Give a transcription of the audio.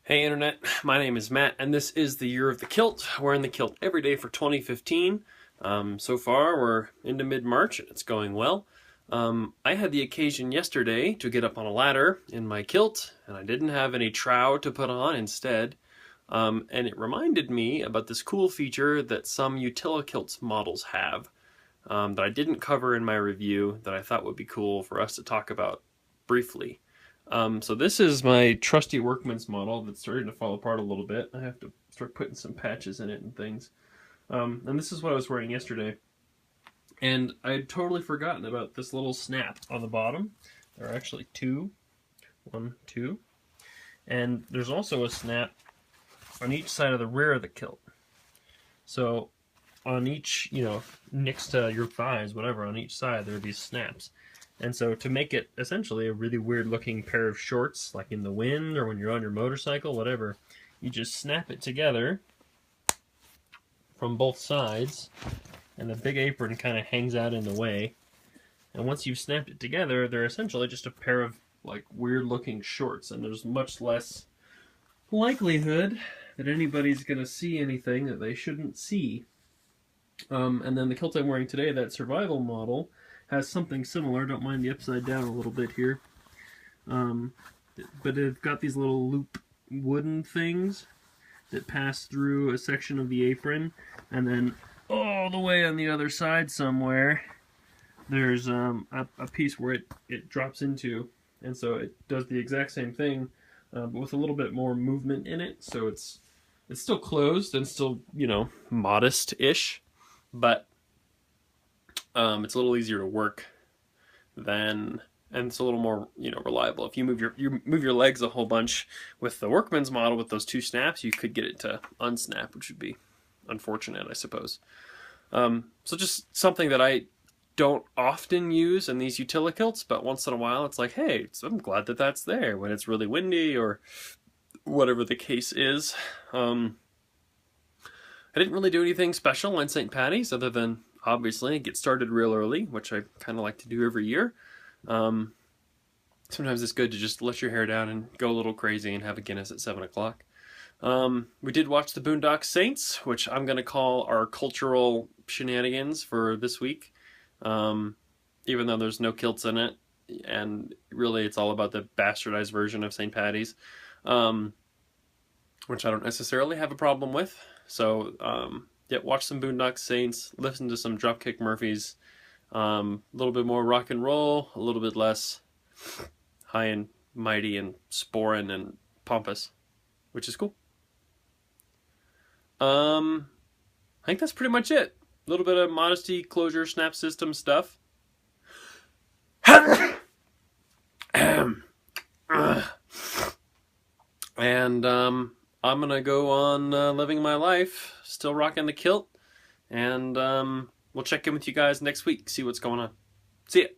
Hey Internet, my name is Matt, and this is the Year of the Kilt. Wearing the kilt every day for 2015. So far, we're into mid-March, and it's going well. I had the occasion yesterday to get up on a ladder in my kilt, and I didn't have any trow to put on instead. And it reminded me about this cool feature that some Utilikilts models have, that I didn't cover in my review, that I thought would be cool for us to talk about briefly. So this is my trusty workman's model that's starting to fall apart a little bit. I have to start putting some patches in it and things. And this is what I was wearing yesterday. And I had totally forgotten about this little snap on the bottom. There are actually two. One, two. And there's also a snap on each side of the rear of the kilt. So on each, next to your thighs, whatever, on each side, there are these snaps. And so to make it essentially a really weird looking pair of shorts, like in the wind or when you're on your motorcycle, whatever, you just snap it together from both sides, and the big apron kind of hangs out in the way. And once you've snapped it together, they're essentially just a pair of like weird looking shorts, and there's much less likelihood that anybody's going to see anything that they shouldn't see. And then the kilt I'm wearing today, that survival model, has something similar. Don't mind the upside down a little bit here. But it's got these little loop wooden things that pass through a section of the apron, and then all the way on the other side somewhere there's a piece where it drops into, and so it does the exact same thing, but with a little bit more movement in it. So it's still closed and still, modest-ish, but it's a little easier to work than, and it's a little more, reliable. If you move your legs a whole bunch with the workman's model with those two snaps, you could get it to unsnap, which would be unfortunate, I suppose. So just something that I don't often use in these Utilikilts, but once in a while it's like, hey, I'm glad that that's there when it's really windy or whatever the case is. I didn't really do anything special on St. Paddy's other than obviously get started real early, which I kind of like to do every year. Sometimes it's good to just let your hair down and go a little crazy and have a Guinness at 7 o'clock. We did watch the Boondock Saints, which I'm going to call our cultural shenanigans for this week, even though there's no kilts in it, and really it's all about the bastardized version of St. Paddy's, which I don't necessarily have a problem with. So, yeah, watch some Boondock Saints, listen to some Dropkick Murphys, a little bit more rock and roll, a little bit less high and mighty and sporin and pompous, which is cool. I think that's pretty much it. A little bit of modesty, closure, snap system stuff. And I'm gonna go on living my life, still rocking the kilt, and we'll check in with you guys next week, see what's going on. See ya!